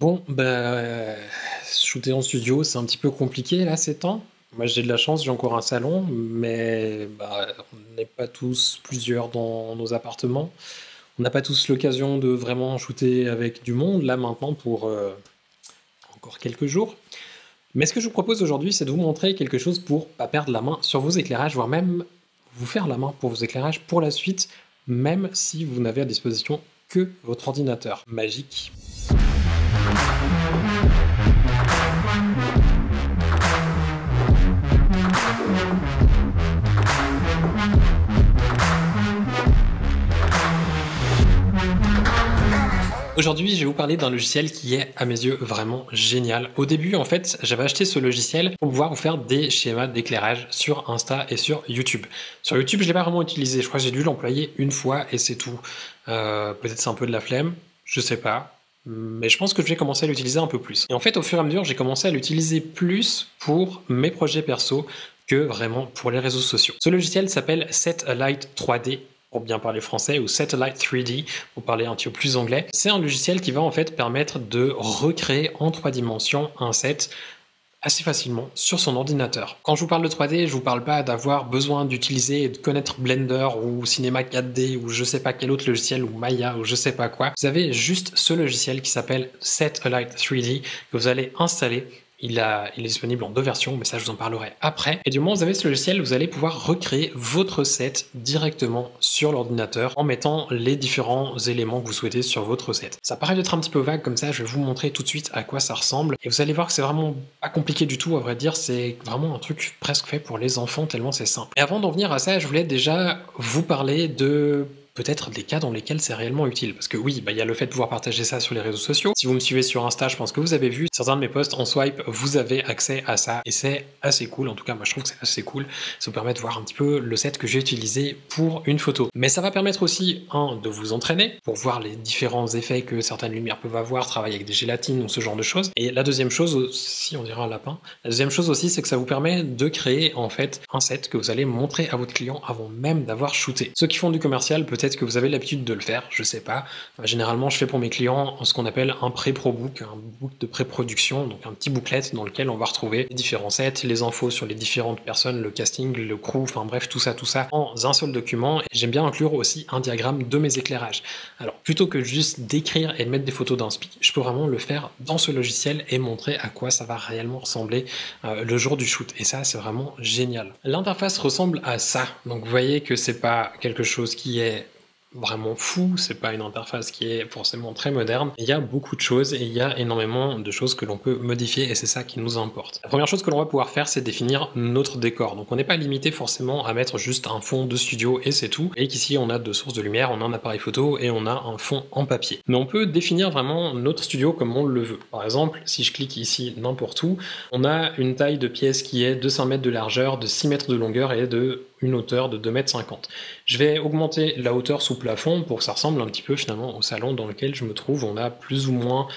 Bon, shooter en studio, c'est un petit peu compliqué là ces temps. Moi j'ai de la chance, j'ai encore un salon, mais on n'est pas tous plusieurs dans nos appartements. On n'a pas tous l'occasion de vraiment shooter avec du monde là maintenant pour encore quelques jours. Mais ce que je vous propose aujourd'hui, c'est de vous montrer quelque chose pour pas perdre la main sur vos éclairages, voire même vous faire la main pour vos éclairages pour la suite, même si vous n'avez à disposition que votre ordinateur magique. Aujourd'hui, je vais vous parler d'un logiciel qui est, à mes yeux, vraiment génial. Au début, en fait, j'avais acheté ce logiciel pour pouvoir vous faire des schémas d'éclairage sur Insta et sur YouTube. Sur YouTube, je ne l'ai pas vraiment utilisé. Je crois que j'ai dû l'employer une fois et c'est tout. Peut-être c'est un peu de la flemme, je sais pas. Mais je pense que je vais commencer à l'utiliser un peu plus. Et en fait, au fur et à mesure, j'ai commencé à l'utiliser plus pour mes projets perso que vraiment pour les réseaux sociaux. Ce logiciel s'appelle Set-A-Light 3D, pour bien parler français, ou Satellite 3D, pour parler un petit peu plus anglais. C'est un logiciel qui va en fait permettre de recréer en 3 dimensions un set assez facilement sur son ordinateur. Quand je vous parle de 3D, je vous parle pas d'avoir besoin d'utiliser et de connaître Blender ou Cinema 4D ou je sais pas quel autre logiciel ou Maya ou je sais pas quoi. Vous avez juste ce logiciel qui s'appelle Set-A-Light 3D que vous allez installer. Il est disponible en 2 versions, mais ça je vous en parlerai après. Et du moment où vous avez ce logiciel, vous allez pouvoir recréer votre set directement sur l'ordinateur en mettant les différents éléments que vous souhaitez sur votre set. Ça paraît d'être un petit peu vague comme ça, je vais vous montrer tout de suite à quoi ça ressemble. Et vous allez voir que c'est vraiment pas compliqué du tout, à vrai dire, c'est vraiment un truc presque fait pour les enfants tellement c'est simple. Et avant d'en venir à ça, je voulais déjà vous parler de peut-être des cas dans lesquels c'est réellement utile. Parce que oui, il y a le fait de pouvoir partager ça sur les réseaux sociaux. Si vous me suivez sur Insta, je pense que vous avez vu certains de mes posts en swipe, vous avez accès à ça et c'est assez cool. En tout cas, moi je trouve que c'est assez cool. Ça vous permet de voir un petit peu le set que j'ai utilisé pour une photo. Mais ça va permettre aussi, de vous entraîner pour voir les différents effets que certaines lumières peuvent avoir, travailler avec des gélatines ou ce genre de choses. Et la deuxième chose aussi, on dirait un lapin, la deuxième chose aussi, c'est que ça vous permet de créer en fait un set que vous allez montrer à votre client avant même d'avoir shooté. Ceux qui font du commercial, peut-être que vous avez l'habitude de le faire, je sais pas. Généralement, je fais pour mes clients ce qu'on appelle un pré-pro book, un book de pré-production, donc un petit booklet dans lequel on va retrouver les différents sets, les infos sur les différentes personnes, le casting, le crew, enfin bref, tout ça en un seul document. Et j'aime bien inclure aussi un diagramme de mes éclairages. Alors, plutôt que juste d'écrire et de mettre des photos d'inspi, je peux vraiment le faire dans ce logiciel et montrer à quoi ça va réellement ressembler le jour du shoot. Et ça, c'est vraiment génial. L'interface ressemble à ça. Donc, vous voyez que c'est pas quelque chose qui est vraiment fou, c'est pas une interface qui est forcément très moderne. Il y a beaucoup de choses et il y a énormément de choses que l'on peut modifier et c'est ça qui nous importe. La première chose que l'on va pouvoir faire, c'est définir notre décor. Donc on n'est pas limité forcément à mettre juste un fond de studio et c'est tout. Et qu'ici on a 2 sources de lumière, on a un appareil photo et on a un fond en papier. Mais on peut définir vraiment notre studio comme on le veut. Par exemple, si je clique ici n'importe où, on a une taille de pièce qui est de 5 mètres de largeur, de 6 mètres de longueur et de une hauteur de 2,50 m. Je vais augmenter la hauteur sous plafond pour que ça ressemble un petit peu finalement au salon dans lequel je me trouve. On a plus ou moins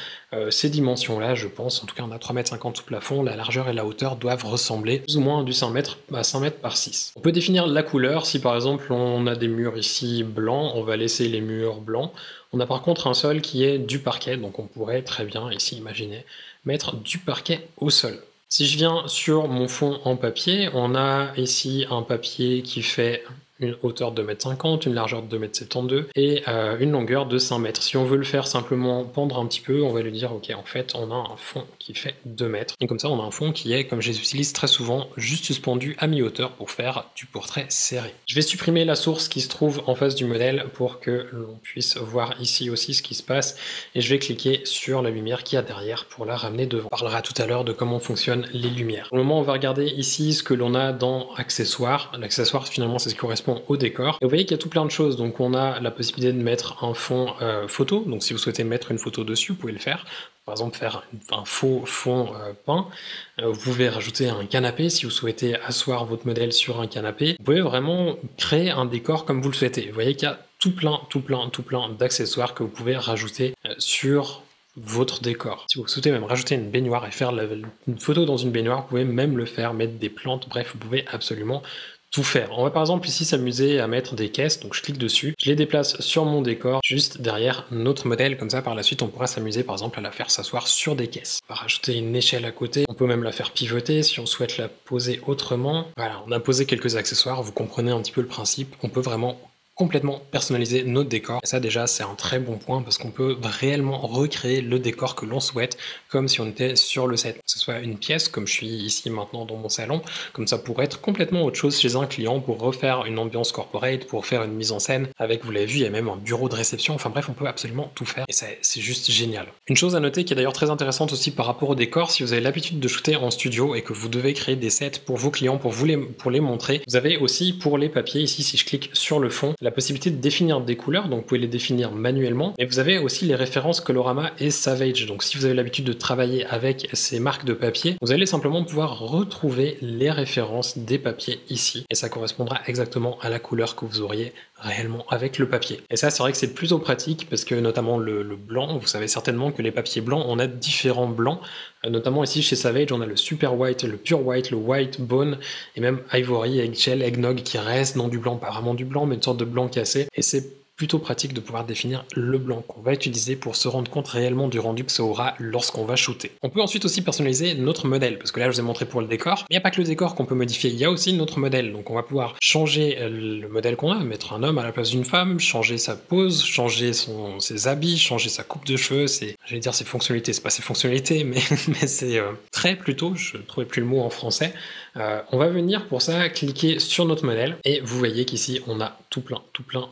ces dimensions-là, je pense. En tout cas, on a 3,50 m sous plafond. La largeur et la hauteur doivent ressembler plus ou moins à du 5 mètres à 5 mètres par 6. On peut définir la couleur. Si par exemple on a des murs ici blancs, on va laisser les murs blancs. On a par contre un sol qui est du parquet, donc on pourrait très bien ici imaginer mettre du parquet au sol. Si je viens sur mon fond en papier, on a ici un papier qui fait une hauteur de 2,50 m, une largeur de 2,72 m et une longueur de 5 mètres. Si on veut le faire simplement pendre un petit peu, on va lui dire ok, en fait on a un fond qui fait 2 mètres. Et comme ça on a un fond qui est, comme je les utilise très souvent, juste suspendu à mi-hauteur pour faire du portrait serré. Je vais supprimer la source qui se trouve en face du modèle pour que l'on puisse voir ici aussi ce qui se passe et je vais cliquer sur la lumière qu'il y a derrière pour la ramener devant. On parlera tout à l'heure de comment fonctionnent les lumières. Pour le moment on va regarder ici ce que l'on a dans accessoires. L'accessoire finalement c'est ce qui correspond au décor. Et vous voyez qu'il y a tout plein de choses. Donc on a la possibilité de mettre un fond photo. Donc si vous souhaitez mettre une photo dessus, vous pouvez le faire. Par exemple faire un faux fond peint. Vous pouvez rajouter un canapé si vous souhaitez asseoir votre modèle sur un canapé. Vous pouvez vraiment créer un décor comme vous le souhaitez. Vous voyez qu'il y a tout plein d'accessoires que vous pouvez rajouter sur votre décor. Si vous souhaitez même rajouter une baignoire et faire une photo dans une baignoire, vous pouvez même le faire, mettre des plantes, bref, vous pouvez absolument tout faire. On va par exemple ici s'amuser à mettre des caisses, donc je clique dessus, je les déplace sur mon décor, juste derrière notre modèle, comme ça par la suite on pourra s'amuser par exemple à la faire s'asseoir sur des caisses. On va rajouter une échelle à côté, on peut même la faire pivoter si on souhaite la poser autrement. Voilà, on a posé quelques accessoires, vous comprenez un petit peu le principe, on peut vraiment complètement personnaliser notre décor. Et ça déjà c'est un très bon point parce qu'on peut réellement recréer le décor que l'on souhaite comme si on était sur le set. Que ce soit une pièce comme je suis ici maintenant dans mon salon, comme ça pourrait être complètement autre chose chez un client pour refaire une ambiance corporate, pour faire une mise en scène avec, vous l'avez vu, il y a même un bureau de réception. Enfin bref, on peut absolument tout faire et c'est juste génial. Une chose à noter qui est d'ailleurs très intéressante aussi par rapport au décor, si vous avez l'habitude de shooter en studio et que vous devez créer des sets pour vos clients, pour les montrer, vous avez aussi pour les papiers ici, si je clique sur le fond, la possibilité de définir des couleurs, donc vous pouvez les définir manuellement, mais vous avez aussi les références Colorama et Savage. Donc si vous avez l'habitude de travailler avec ces marques de papier, vous allez simplement pouvoir retrouver les références des papiers ici, et ça correspondra exactement à la couleur que vous auriez réellement avec le papier. Et ça, c'est vrai que c'est plutôt pratique parce que notamment le blanc, vous savez certainement que les papiers blancs, on a différents blancs, notamment ici chez Savage, on a le Super White, le Pure White, le White Bone et même Ivory, Eggshell, Eggnog qui reste dans du blanc, pas vraiment du blanc, mais une sorte de blanc cassé. Et c'est plutôt pratique de pouvoir définir le blanc qu'on va utiliser pour se rendre compte réellement du rendu que ça aura lorsqu'on va shooter. On peut ensuite aussi personnaliser notre modèle, parce que là je vous ai montré pour le décor, mais il n'y a pas que le décor qu'on peut modifier, il y a aussi notre modèle. Donc on va pouvoir changer le modèle qu'on a, mettre un homme à la place d'une femme, changer sa pose, changer ses habits, changer sa coupe de cheveux, j'allais dire ses fonctionnalités, c'est pas ses fonctionnalités, mais, mais c'est très plutôt, je ne trouvais plus le mot en français. On va venir pour ça cliquer sur notre modèle, et vous voyez qu'ici on a tout plein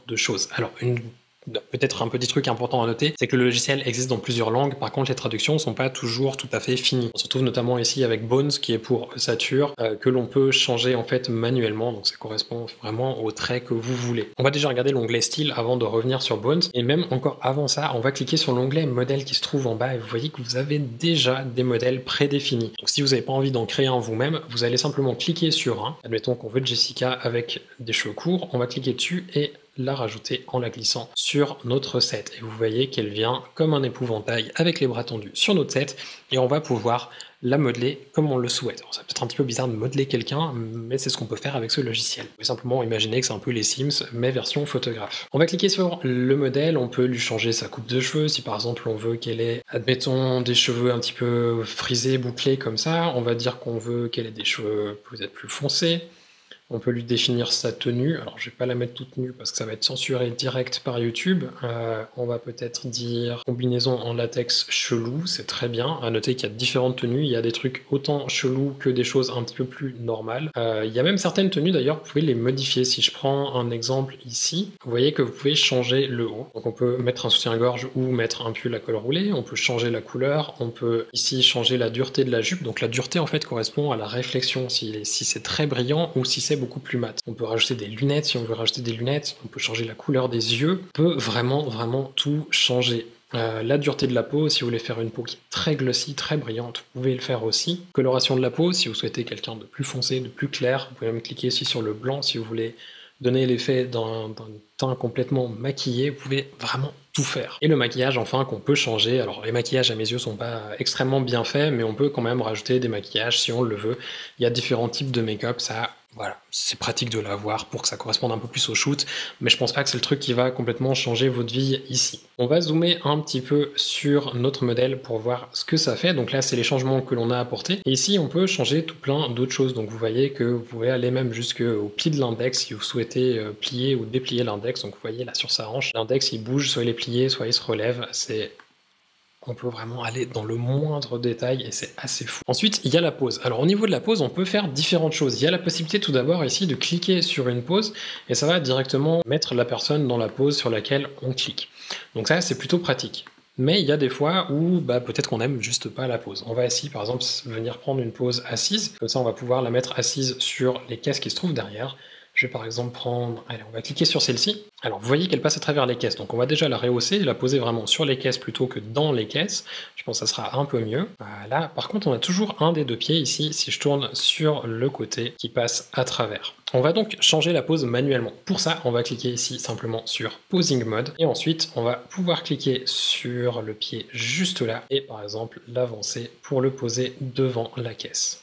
de choses. Alors peut-être un petit truc important à noter, c'est que le logiciel existe dans plusieurs langues, par contre les traductions ne sont pas toujours tout à fait finies. On se retrouve notamment ici avec Bones qui est pour ossature, que l'on peut changer en fait manuellement, donc ça correspond vraiment au trait que vous voulez. On va déjà regarder l'onglet style avant de revenir sur Bones, et même encore avant ça, on va cliquer sur l'onglet modèle qui se trouve en bas, et vous voyez que vous avez déjà des modèles prédéfinis. Donc si vous n'avez pas envie d'en créer un vous-même, vous allez simplement cliquer sur un, admettons qu'on veut Jessica avec des cheveux courts, on va cliquer dessus et la rajouter en la glissant sur notre set. Et vous voyez qu'elle vient comme un épouvantail avec les bras tendus sur notre set, et on va pouvoir la modeler comme on le souhaite. C'est peut-être un petit peu bizarre de modeler quelqu'un, mais c'est ce qu'on peut faire avec ce logiciel. Vous pouvez simplement imaginer que c'est un peu les Sims, mais version photographe. On va cliquer sur le modèle, on peut lui changer sa coupe de cheveux, si par exemple on veut qu'elle ait, admettons, des cheveux un petit peu frisés, bouclés comme ça, on va dire qu'on veut qu'elle ait des cheveux peut-être plus foncés. On peut lui définir sa tenue. Alors, je vais pas la mettre toute nue parce que ça va être censuré direct par YouTube. On va peut-être dire combinaison en latex chelou, c'est très bien. À noter qu'il y a différentes tenues. Il y a des trucs autant chelous que des choses un petit peu plus normales. Il y a même certaines tenues, d'ailleurs, vous pouvez les modifier. Si je prends un exemple ici, vous voyez que vous pouvez changer le haut. Donc, on peut mettre un soutien-gorge ou mettre un pull à col roulé. On peut changer la couleur. On peut ici changer la dureté de la jupe. Donc, la dureté, en fait, correspond à la réflexion. Si c'est très brillant ou si c'est beaucoup plus mat. On peut rajouter des lunettes si on veut rajouter des lunettes, on peut changer la couleur des yeux, on peut vraiment tout changer. La dureté de la peau, si vous voulez faire une peau qui est très glossy, très brillante, vous pouvez le faire aussi. Coloration de la peau, si vous souhaitez quelqu'un de plus foncé, de plus clair, vous pouvez même cliquer ici sur le blanc si vous voulez donner l'effet d'un teint complètement maquillé, vous pouvez vraiment tout faire. Et le maquillage enfin qu'on peut changer, alors les maquillages à mes yeux sont pas extrêmement bien faits, mais on peut quand même rajouter des maquillages si on le veut. Il y a différents types de make-up, ça voilà, c'est pratique de l'avoir pour que ça corresponde un peu plus au shoot, mais je pense pas que c'est le truc qui va complètement changer votre vie ici. On va zoomer un petit peu sur notre modèle pour voir ce que ça fait. Donc là, c'est les changements que l'on a apportés. Et ici, on peut changer tout plein d'autres choses. Donc vous voyez que vous pouvez aller même jusqu'au pli de l'index si vous souhaitez plier ou déplier l'index. Donc vous voyez là sur sa hanche, l'index il bouge, soit il est plié, soit il se relève. On peut vraiment aller dans le moindre détail et c'est assez fou. Ensuite, il y a la pose. Alors au niveau de la pose, on peut faire différentes choses. Il y a la possibilité tout d'abord ici de cliquer sur une pose et ça va directement mettre la personne dans la pose sur laquelle on clique. Donc ça, c'est plutôt pratique. Mais il y a des fois où peut-être qu'on n'aime juste pas la pose. On va ici, par exemple, venir prendre une pose assise. Comme ça, on va pouvoir la mettre assise sur les caisses qui se trouvent derrière. Je vais par exemple prendre, allez, on va cliquer sur celle-ci. Alors vous voyez qu'elle passe à travers les caisses, donc on va déjà la rehausser et la poser vraiment sur les caisses plutôt que dans les caisses. Je pense que ça sera un peu mieux. Voilà, par contre on a toujours un des deux pieds ici, si je tourne sur le côté, qui passe à travers. On va donc changer la pose manuellement. Pour ça, on va cliquer ici simplement sur Posing Mode, et ensuite on va pouvoir cliquer sur le pied juste là, et par exemple l'avancer pour le poser devant la caisse.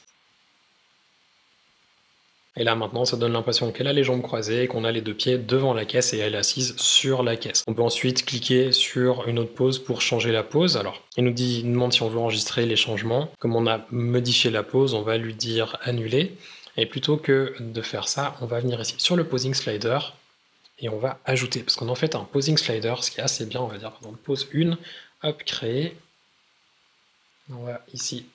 Et là maintenant ça donne l'impression qu'elle a les jambes croisées, qu'on a les deux pieds devant la caisse et elle est assise sur la caisse. On peut ensuite cliquer sur une autre pose pour changer la pose. Alors il nous demande si on veut enregistrer les changements. Comme on a modifié la pose, on va lui dire annuler. Et plutôt que de faire ça, on va venir ici sur le posing slider et on va ajouter. Parce qu'on a en fait un posing slider, ce qui est assez bien, on va dire par exemple pose 1, hop, créer. On va ici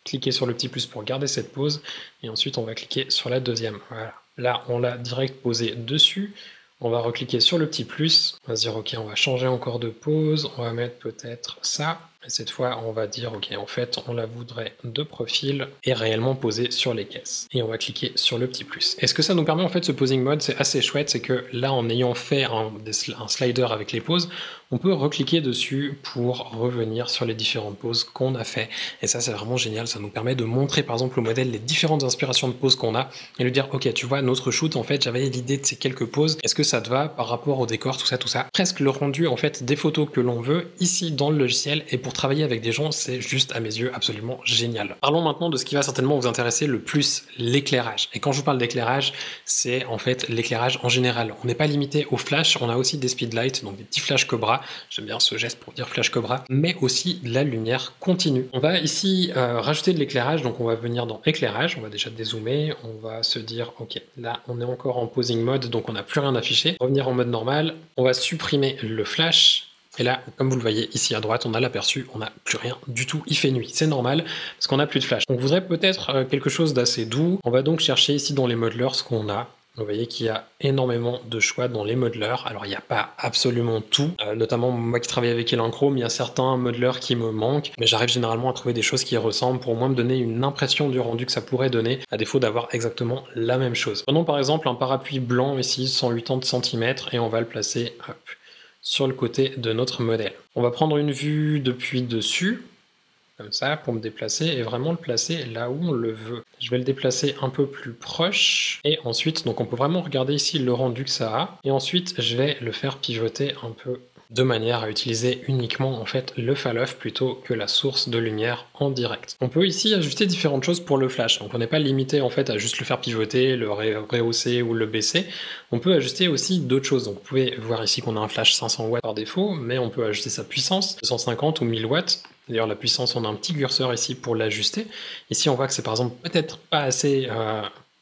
cliquer sur le petit plus pour garder cette pose et ensuite on va cliquer sur la deuxième. Voilà. Là on l'a direct posé dessus. On va recliquer sur le petit plus. On va se dire ok, on va changer encore de pose. On va mettre peut-être ça. Et cette fois, on va dire, ok, en fait, on la voudrait de profil et réellement posée sur les caisses. Et on va cliquer sur le petit plus. Et ce que ça nous permet, en fait, ce posing mode, c'est assez chouette, c'est que là, en ayant fait un slider avec les poses, on peut recliquer dessus pour revenir sur les différentes poses qu'on a fait. Et ça, c'est vraiment génial. Ça nous permet de montrer, par exemple, au modèle les différentes inspirations de poses qu'on a et lui dire, ok, tu vois, notre shoot, en fait, j'avais l'idée de ces quelques poses. Est-ce que ça te va par rapport au décor, tout ça, tout ça? Presque le rendu, en fait, des photos que l'on veut ici dans le logiciel et pour travailler avec des gens, c'est juste à mes yeux absolument génial. Parlons maintenant de ce qui va certainement vous intéresser le plus, l'éclairage. Et quand je vous parle d'éclairage, c'est en fait l'éclairage en général. On n'est pas limité au flash, on a aussi des speedlights, donc des petits flash Cobra. J'aime bien ce geste pour dire flash Cobra, mais aussi de la lumière continue. On va ici rajouter de l'éclairage, donc on va venir dans éclairage, on va déjà dézoomer, on va se dire ok, là on est encore en posing mode, donc on n'a plus rien affiché. Revenir en mode normal, on va supprimer le flash. Et là, comme vous le voyez ici à droite, on a l'aperçu, on n'a plus rien du tout, il fait nuit, c'est normal, parce qu'on n'a plus de flash. Donc, on voudrait peut-être quelque chose d'assez doux. On va donc chercher ici dans les modelers ce qu'on a. Vous voyez qu'il y a énormément de choix dans les modelers. Alors, il n'y a pas absolument tout, notamment moi qui travaille avec Elan-Chrome, il y a certains modelers qui me manquent, mais j'arrive généralement à trouver des choses qui ressemblent pour au moins me donner une impression du rendu que ça pourrait donner, à défaut d'avoir exactement la même chose. Prenons par exemple un parapluie blanc ici, 180 cm, et on va le placer, hop, sur le côté de notre modèle. On va prendre une vue depuis dessus, comme ça, pour me déplacer, et vraiment le placer là où on le veut. Je vais le déplacer un peu plus proche, et ensuite, donc on peut vraiment regarder ici le rendu que ça a, et ensuite je vais le faire pivoter un peu de manière à utiliser uniquement en fait le fall-off plutôt que la source de lumière en direct. On peut ici ajuster différentes choses pour le flash, donc on n'est pas limité en fait à juste le faire pivoter, le rehausser ou le baisser. On peut ajuster aussi d'autres choses, donc vous pouvez voir ici qu'on a un flash 500 watts par défaut, mais on peut ajuster sa puissance, 250 ou 1000 watts. D'ailleurs la puissance, on a un petit curseur ici pour l'ajuster. Ici on voit que c'est par exemple peut-être pas assez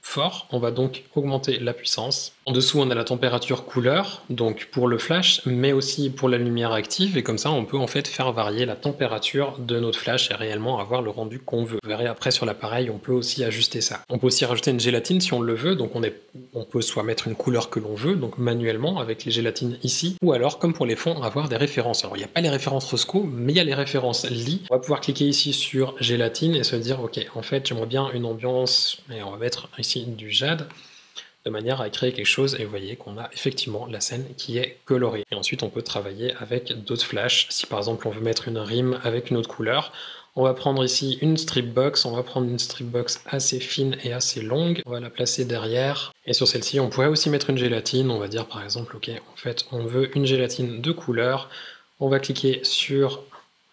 fort, on va donc augmenter la puissance. En dessous, on a la température couleur, donc pour le flash, mais aussi pour la lumière active, et comme ça, on peut en fait faire varier la température de notre flash et réellement avoir le rendu qu'on veut. Vous verrez après sur l'appareil, on peut aussi ajuster ça. On peut aussi rajouter une gélatine si on le veut, donc on peut soit mettre une couleur que l'on veut, donc manuellement avec les gélatines ici, ou alors comme pour les fonds, avoir des références. Alors il n'y a pas les références Rosco, mais il y a les références Lee. On va pouvoir cliquer ici sur gélatine et se dire ok, en fait j'aimerais bien une ambiance, et on va mettre ici du jade, de manière à créer quelque chose, et vous voyez qu'on a effectivement la scène qui est colorée. Et ensuite on peut travailler avec d'autres flashs. Si par exemple on veut mettre une rime avec une autre couleur, on va prendre ici une strip box, on va prendre une strip box assez fine et assez longue, on va la placer derrière, et sur celle-ci on pourrait aussi mettre une gélatine. On va dire par exemple ok, en fait on veut une gélatine de couleur, on va cliquer sur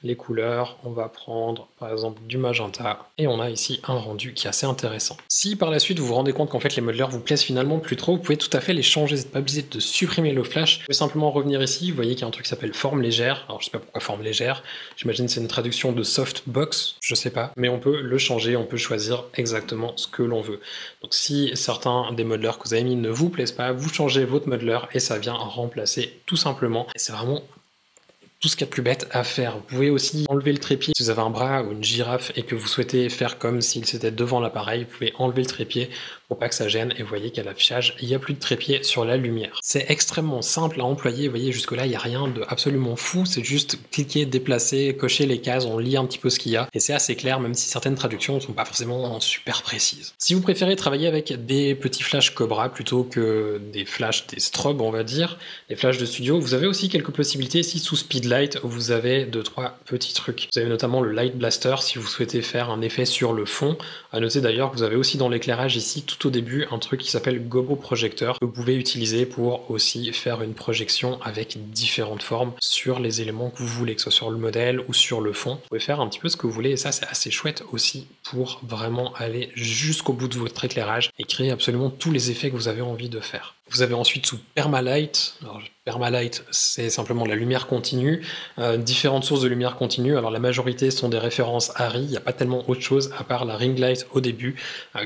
les couleurs, on va prendre par exemple du magenta, et on a ici un rendu qui est assez intéressant. Si par la suite vous vous rendez compte qu'en fait les modelers vous plaisent finalement plus trop, vous pouvez tout à fait les changer, vous n'êtes pas obligé de supprimer le flash, vous pouvez simplement revenir ici, vous voyez qu'il y a un truc qui s'appelle forme légère. Alors je sais pas pourquoi forme légère, j'imagine c'est une traduction de softbox, je sais pas, mais on peut le changer, on peut choisir exactement ce que l'on veut. Donc si certains des modelers que vous avez mis ne vous plaisent pas, vous changez votre modeler et ça vient remplacer tout simplement, et c'est vraiment tout ce qu'il y a de plus bête à faire. Vous pouvez aussi enlever le trépied. Si vous avez un bras ou une girafe et que vous souhaitez faire comme s'il s'était devant l'appareil, vous pouvez enlever le trépied pour pas que ça gêne, et vous voyez qu'à l'affichage, il n'y a plus de trépied sur la lumière. C'est extrêmement simple à employer, vous voyez jusque là il n'y a rien de absolument fou, c'est juste cliquer, déplacer, cocher les cases, on lit un petit peu ce qu'il y a, et c'est assez clair même si certaines traductions ne sont pas forcément super précises. Si vous préférez travailler avec des petits flashs Cobra plutôt que des flashs, des strobes on va dire, des flashs de studio, vous avez aussi quelques possibilités ici sous Speed light où vous avez 2-3 petits trucs. Vous avez notamment le Light Blaster si vous souhaitez faire un effet sur le fond. À noter d'ailleurs que vous avez aussi dans l'éclairage ici, tout au début, un truc qui s'appelle Gobo Projector que vous pouvez utiliser pour aussi faire une projection avec différentes formes sur les éléments que vous voulez, que ce soit sur le modèle ou sur le fond. Vous pouvez faire un petit peu ce que vous voulez et ça c'est assez chouette aussi pour vraiment aller jusqu'au bout de votre éclairage et créer absolument tous les effets que vous avez envie de faire. Vous avez ensuite sous Permalight. Alors, Permalight, c'est simplement la lumière continue, différentes sources de lumière continue. Alors la majorité sont des références ARRI, il n'y a pas tellement autre chose à part la ring light au début,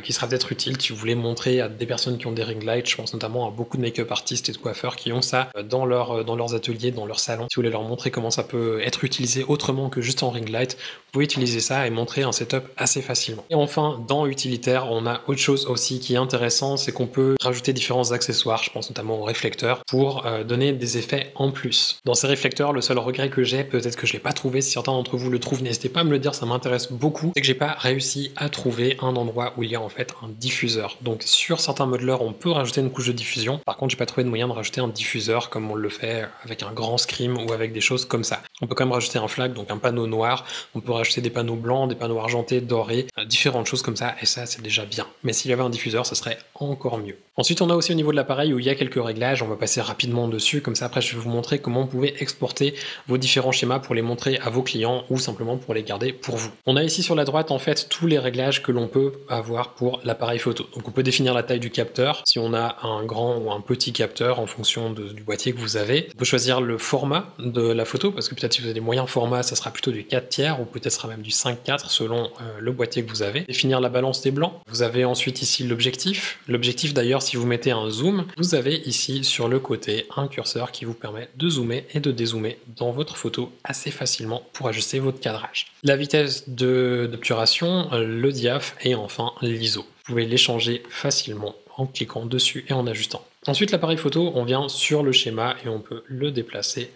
qui sera peut-être utile si vous voulez montrer à des personnes qui ont des ring lights. Je pense notamment à beaucoup de make-up artistes et de coiffeurs qui ont ça dans leurs ateliers, dans leur salon. Si vous voulez leur montrer comment ça peut être utilisé autrement que juste en ring light, vous pouvez utiliser ça et montrer un setup assez facilement. Et enfin, dans utilitaire, on a autre chose aussi qui est intéressant, c'est qu'on peut rajouter différents accessoires, je pense notamment aux réflecteurs, pour donner des effets en plus. Dans ces réflecteurs, le seul regret que j'ai, peut-être que je l'ai pas trouvé, si certains d'entre vous le trouvent, n'hésitez pas à me le dire, ça m'intéresse beaucoup, c'est que j'ai pas réussi à trouver un endroit où il y a en fait un diffuseur. Donc sur certains modeleurs, on peut rajouter une couche de diffusion, par contre j'ai pas trouvé de moyen de rajouter un diffuseur comme on le fait avec un grand scrim ou avec des choses comme ça. On peut quand même rajouter un flag, donc un panneau noir, on peut rajouter des panneaux blancs, des panneaux argentés, dorés, différentes choses comme ça, et ça c'est déjà bien. Mais s'il y avait un diffuseur, ça serait encore mieux. Ensuite, on a aussi au niveau de l'appareil où il y a quelques réglages, on va passer rapidement dessus, comme ça après je vais vous montrer comment vous pouvez exporter vos différents schémas pour les montrer à vos clients ou simplement pour les garder pour vous. On a ici sur la droite en fait tous les réglages que l'on peut avoir pour l'appareil photo. Donc on peut définir la taille du capteur, si on a un grand ou un petit capteur en fonction du boîtier que vous avez. On peut choisir le format de la photo, parce que peut-être si vous avez des moyens formats, ça sera plutôt du 4/3 ou peut-être sera même du 5/4 selon le boîtier que vous avez. Définir la balance des blancs. Vous avez ensuite ici l'objectif. L'objectif d'ailleurs, si vous mettez un zoom, vous avez ici sur le côté un curseur qui vous permet de zoomer et de dézoomer dans votre photo assez facilement pour ajuster votre cadrage. La vitesse d'obturation, le diaph et enfin l'ISO. Vous pouvez les changer facilement en cliquant dessus et en ajustant. Ensuite, l'appareil photo, on vient sur le schéma et on peut le déplacer.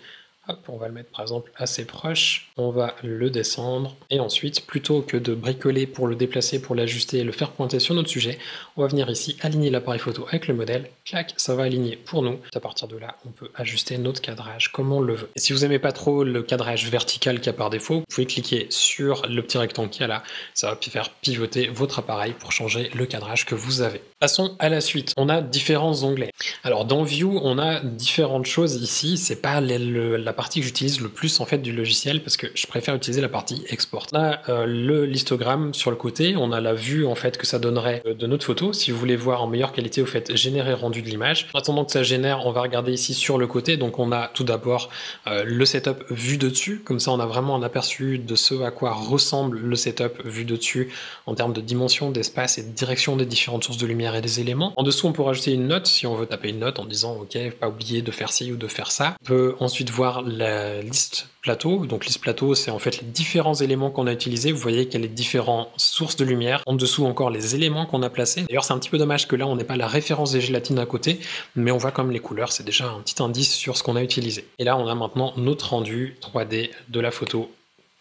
Hop, on va le mettre par exemple assez proche, on va le descendre et ensuite plutôt que de bricoler pour le déplacer, pour l'ajuster et le faire pointer sur notre sujet, on va venir ici aligner l'appareil photo avec le modèle, clac, ça va aligner pour nous. À partir de là, on peut ajuster notre cadrage comme on le veut. Et si vous n'aimez pas trop le cadrage vertical qu'il y a par défaut, vous pouvez cliquer sur le petit rectangle qu'il y a là, ça va faire pivoter votre appareil pour changer le cadrage que vous avez. Passons à la suite, on a différents onglets. Alors dans View, on a différentes choses ici, c'est pas la partie que j'utilise le plus en fait du logiciel parce que je préfère utiliser la partie export. On a le histogramme sur le côté, on a la vue en fait que ça donnerait de notre photo. Si vous voulez voir en meilleure qualité, vous faites générer rendu de l'image. En attendant que ça génère, on va regarder ici sur le côté. Donc on a tout d'abord le setup vu de dessus, comme ça on a vraiment un aperçu de ce à quoi ressemble le setup vu de dessus en termes de dimension, d'espace et de direction des différentes sources de lumière et des éléments. En dessous on peut rajouter une note si on veut taper une note en disant ok, pas oublier de faire ci ou de faire ça. On peut ensuite voir la liste plateau. Donc liste plateau, c'est en fait les différents éléments qu'on a utilisés. Vous voyez qu'il y a les différentes sources de lumière. En dessous encore les éléments qu'on a placés. D'ailleurs c'est un petit peu dommage que là on n'ait pas la référence des gélatines à côté, mais on voit comme les couleurs, c'est déjà un petit indice sur ce qu'on a utilisé. Et là on a maintenant notre rendu 3D de la photo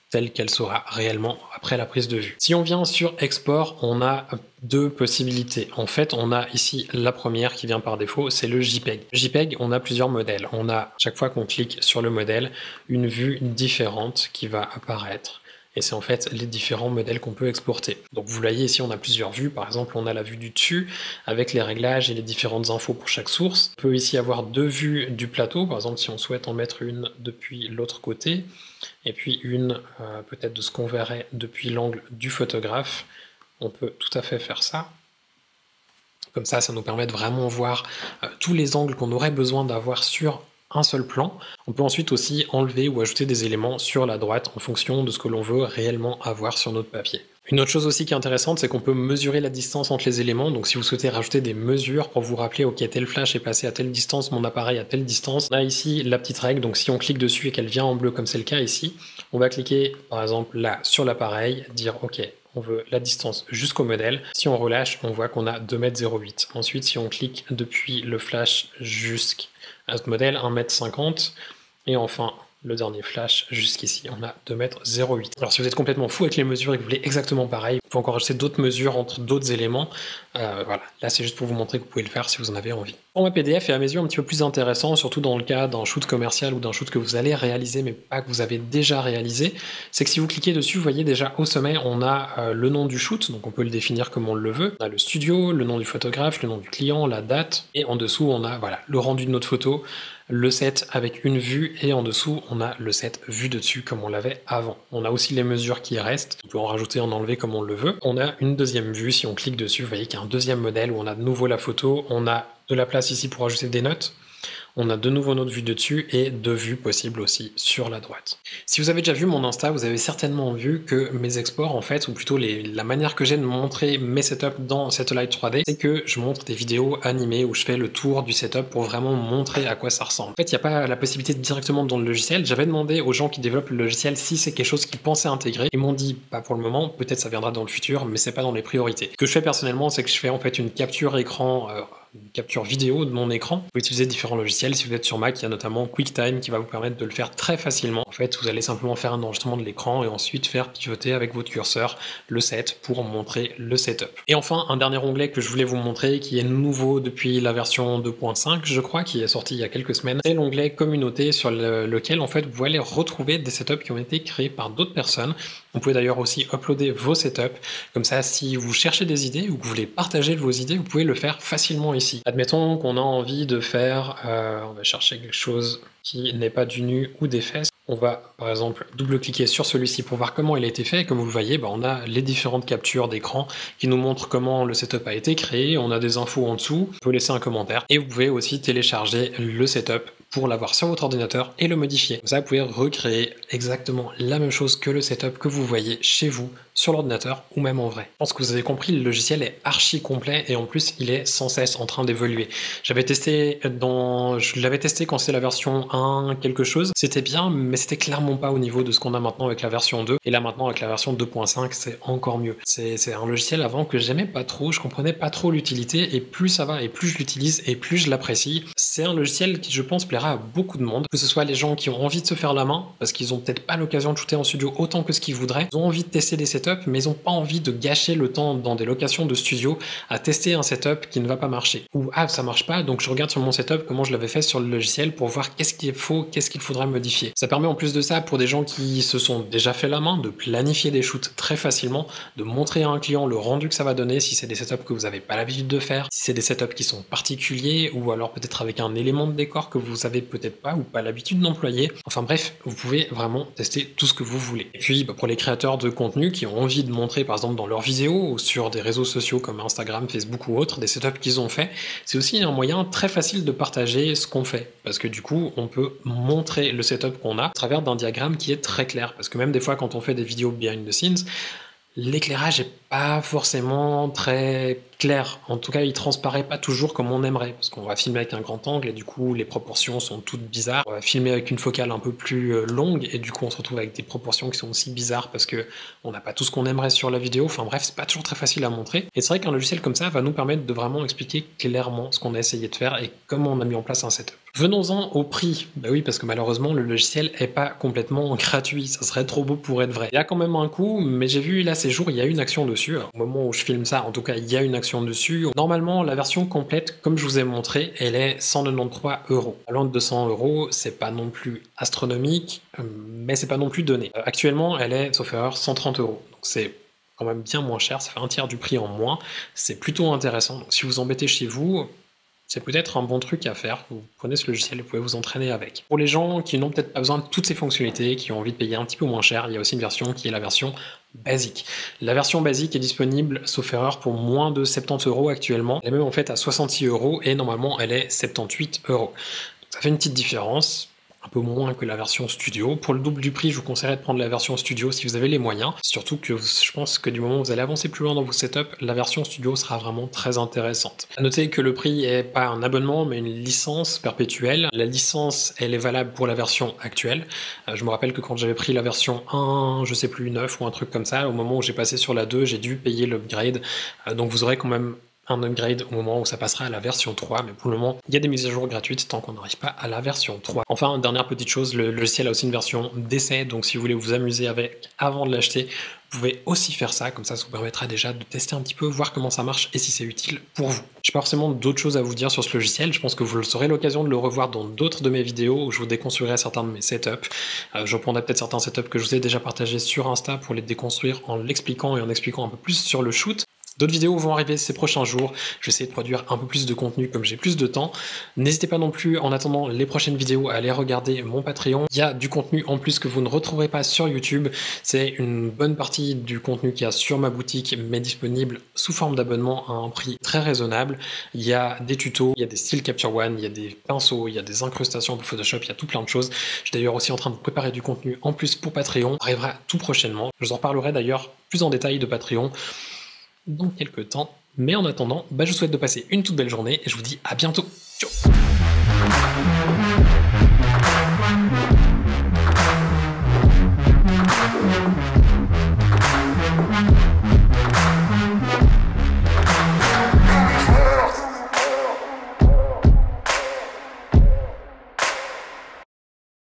telle qu'elle sera réellement après la prise de vue. Si on vient sur export, on a deux possibilités. En fait, on a ici la première qui vient par défaut, c'est le JPEG. JPEG, on a plusieurs modèles. On a, chaque fois qu'on clique sur le modèle, une vue différente qui va apparaître. Et c'est en fait les différents modèles qu'on peut exporter. Donc vous voyez ici on a plusieurs vues, par exemple on a la vue du dessus avec les réglages et les différentes infos pour chaque source. On peut ici avoir deux vues du plateau, par exemple si on souhaite en mettre une depuis l'autre côté, et puis une peut-être de ce qu'on verrait depuis l'angle du photographe. On peut tout à fait faire ça. Comme ça nous permet de vraiment voir tous les angles qu'on aurait besoin d'avoir sur un seul plan. On peut ensuite aussi enlever ou ajouter des éléments sur la droite en fonction de ce que l'on veut réellement avoir sur notre papier. Une autre chose aussi qui est intéressante, c'est qu'on peut mesurer la distance entre les éléments. Donc si vous souhaitez rajouter des mesures pour vous rappeler, ok, tel flash est passé à telle distance, mon appareil à telle distance, on a ici la petite règle. Donc si on clique dessus et qu'elle vient en bleu comme c'est le cas ici, on va cliquer par exemple là sur l'appareil, dire ok, on veut la distance jusqu'au modèle. Si on relâche, on voit qu'on a 2,08 m. Ensuite, si on clique depuis le flash jusqu'à ce modèle, 1,50 m. Et enfin, le dernier flash jusqu'ici, on a 2,08 m. Alors si vous êtes complètement fou avec les mesures et que vous voulez exactement pareil, vous pouvez encore ajouter d'autres mesures entre d'autres éléments. Voilà, là c'est juste pour vous montrer que vous pouvez le faire si vous en avez envie. Format PDF est à mes yeux un petit peu plus intéressant, surtout dans le cas d'un shoot commercial ou d'un shoot que vous allez réaliser, mais pas que vous avez déjà réalisé. C'est que si vous cliquez dessus, vous voyez déjà au sommet, on a le nom du shoot, donc on peut le définir comme on le veut. On a le studio, le nom du photographe, le nom du client, la date, et en dessous, on a voilà, le rendu de notre photo, le set avec une vue, et en dessous, on a le set vue de dessus comme on l'avait avant. On a aussi les mesures qui restent, on peut en rajouter, en enlever comme on le veut. On a une deuxième vue, si on clique dessus, vous voyez qu'il y a un deuxième modèle où on a de nouveau la photo, on a de la place ici pour ajouter des notes. On a de nouveau notre vue de dessus et deux vues possibles aussi sur la droite. Si vous avez déjà vu mon Insta, vous avez certainement vu que mes exports, en fait, ou plutôt la manière que j'ai de montrer mes setups dans Satellite 3D, c'est que je montre des vidéos animées où je fais le tour du setup pour vraiment montrer à quoi ça ressemble. En fait, il n'y a pas la possibilité de directement dans le logiciel. J'avais demandé aux gens qui développent le logiciel si c'est quelque chose qu'ils pensaient intégrer. Ils m'ont dit, pas pour le moment, peut-être ça viendra dans le futur, mais c'est pas dans les priorités. Ce que je fais personnellement, c'est que je fais en fait une capture écran, une capture vidéo de mon écran. Vous pouvez utiliser différents logiciels. Si vous êtes sur Mac, il y a notamment QuickTime qui va vous permettre de le faire très facilement. En fait, vous allez simplement faire un enregistrement de l'écran et ensuite faire pivoter avec votre curseur le set pour montrer le setup. Et enfin, un dernier onglet que je voulais vous montrer qui est nouveau depuis la version 2.5, je crois, qui est sorti il y a quelques semaines, c'est l'onglet communauté sur lequel en fait vous allez retrouver des setups qui ont été créés par d'autres personnes. Vous pouvez d'ailleurs aussi uploader vos setups. Comme ça, si vous cherchez des idées ou que vous voulez partager vos idées, vous pouvez le faire facilement ici. Admettons qu'on a envie de faire, on va chercher quelque chose qui n'est pas du nu ou des fesses. On va par exemple double-cliquer sur celui-ci pour voir comment il a été fait. Comme vous le voyez, on a les différentes captures d'écran qui nous montrent comment le setup a été créé. On a des infos en dessous. Vous pouvez laisser un commentaire et vous pouvez aussi télécharger le setup pour l'avoir sur votre ordinateur et le modifier. Comme ça, vous pouvez recréer exactement la même chose que le setup que vous voyez chez vous sur l'ordinateur ou même en vrai. Je pense que vous avez compris, le logiciel est archi complet et en plus, il est sans cesse en train d'évoluer. Je l'avais testé quand c'est la version 1 quelque chose. C'était bien, mais c'était clairement pas au niveau de ce qu'on a maintenant avec la version 2. Et là maintenant, avec la version 2.5, c'est encore mieux. C'est un logiciel avant que j'aimais pas trop, je comprenais pas trop l'utilité et plus ça va et plus je l'utilise et plus je l'apprécie. C'est un logiciel qui, je pense, plaira à beaucoup de monde, que ce soit les gens qui ont envie de se faire la main parce qu'ils ont peut-être pas l'occasion de shooter en studio autant que ce qu'ils voudraient, ils ont envie de tester des setups mais ils ont pas envie de gâcher le temps dans des locations de studio à tester un setup qui ne va pas marcher. Ou ça marche pas, donc je regarde sur mon setup comment je l'avais fait sur le logiciel pour voir qu'est-ce qui est faux, qu'est-ce qu'il faudrait modifier. Ça permet en plus de ça pour des gens qui se sont déjà fait la main de planifier des shoots très facilement, de montrer à un client le rendu que ça va donner si c'est des setups que vous n'avez pas l'habitude de faire, si c'est des setups qui sont particuliers ou alors peut-être avec un élément de décor que vous savez peut-être pas ou pas l'habitude d'employer. Enfin bref, vous pouvez vraiment tester tout ce que vous voulez. Et puis pour les créateurs de contenu qui ont envie de montrer par exemple dans leurs vidéos ou sur des réseaux sociaux comme Instagram, Facebook ou autres, des setups qu'ils ont fait, c'est aussi un moyen très facile de partager ce qu'on fait. Parce que du coup, on peut montrer le setup qu'on a à travers d'un diagramme qui est très clair. Parce que même des fois, quand on fait des vidéos behind the scenes, l'éclairage n'est pas forcément très clair. En tout cas, il transparaît pas toujours comme on aimerait, parce qu'on va filmer avec un grand angle et du coup, les proportions sont toutes bizarres. On va filmer avec une focale un peu plus longue et du coup, on se retrouve avec des proportions qui sont aussi bizarres parce que on n'a pas tout ce qu'on aimerait sur la vidéo. Enfin bref, c'est pas toujours très facile à montrer. Et c'est vrai qu'un logiciel comme ça va nous permettre de vraiment expliquer clairement ce qu'on a essayé de faire et comment on a mis en place un setup. Venons-en au prix. Bah oui, parce que malheureusement, le logiciel est pas complètement gratuit. Ça serait trop beau pour être vrai. Il y a quand même un coût, mais j'ai vu là ces jours, il y a une action dessus. Alors, au moment où je filme ça, en tout cas, il y a une action dessus. Normalement, la version complète, comme je vous ai montré, elle est 193 €. Loin de 200 €, c'est pas non plus astronomique, mais c'est pas non plus donné. Actuellement, elle est, sauf erreur, 130 €. Donc c'est quand même bien moins cher, ça fait un tiers du prix en moins. C'est plutôt intéressant. Donc si vous embêtez chez vous, c'est peut-être un bon truc à faire. Vous prenez ce logiciel et vous pouvez vous entraîner avec. Pour les gens qui n'ont peut-être pas besoin de toutes ces fonctionnalités, qui ont envie de payer un petit peu moins cher, il y a aussi une version qui est la version basique. La version basique est disponible, sauf erreur, pour moins de 70 € actuellement. Elle est même en fait à 66 € et normalement elle est 78 €. Ça fait une petite différence. Un peu moins que la version studio. Pour le double du prix, je vous conseillerais de prendre la version studio si vous avez les moyens. Surtout que je pense que du moment où vous allez avancer plus loin dans vos setups, la version studio sera vraiment très intéressante. À noter que le prix est pas un abonnement, mais une licence perpétuelle. La licence, elle est valable pour la version actuelle. Je me rappelle que quand j'avais pris la version 1, je sais plus, 9 ou un truc comme ça, au moment où j'ai passé sur la 2, j'ai dû payer l'upgrade. Donc vous aurez quand même un upgrade au moment où ça passera à la version 3, mais pour le moment, il y a des mises à jour gratuites tant qu'on n'arrive pas à la version 3. Enfin, dernière petite chose, le logiciel a aussi une version d'essai, donc si vous voulez vous amuser avec avant de l'acheter, vous pouvez aussi faire ça, comme ça vous permettra déjà de tester un petit peu, voir comment ça marche et si c'est utile pour vous. J'ai pas forcément d'autres choses à vous dire sur ce logiciel, je pense que vous aurez l'occasion de le revoir dans d'autres de mes vidéos où je vous déconstruirai certains de mes setups. Je reprendrai peut-être certains setups que je vous ai déjà partagés sur Insta pour les déconstruire en l'expliquant et en expliquant un peu plus sur le shoot. D'autres vidéos vont arriver ces prochains jours, je vais essayer de produire un peu plus de contenu comme j'ai plus de temps. N'hésitez pas non plus, en attendant les prochaines vidéos, à aller regarder mon Patreon. Il y a du contenu en plus que vous ne retrouverez pas sur YouTube. C'est une bonne partie du contenu qu'il y a sur ma boutique, mais disponible sous forme d'abonnement à un prix très raisonnable. Il y a des tutos, il y a des styles Capture One, il y a des pinceaux, il y a des incrustations pour Photoshop, il y a tout plein de choses. Je suis d'ailleurs aussi en train de préparer du contenu en plus pour Patreon. Ça arrivera tout prochainement. Je vous en reparlerai d'ailleurs plus en détail de Patreon dans quelques temps. Mais en attendant, je vous souhaite de passer une toute belle journée et je vous dis à bientôt. Ciao.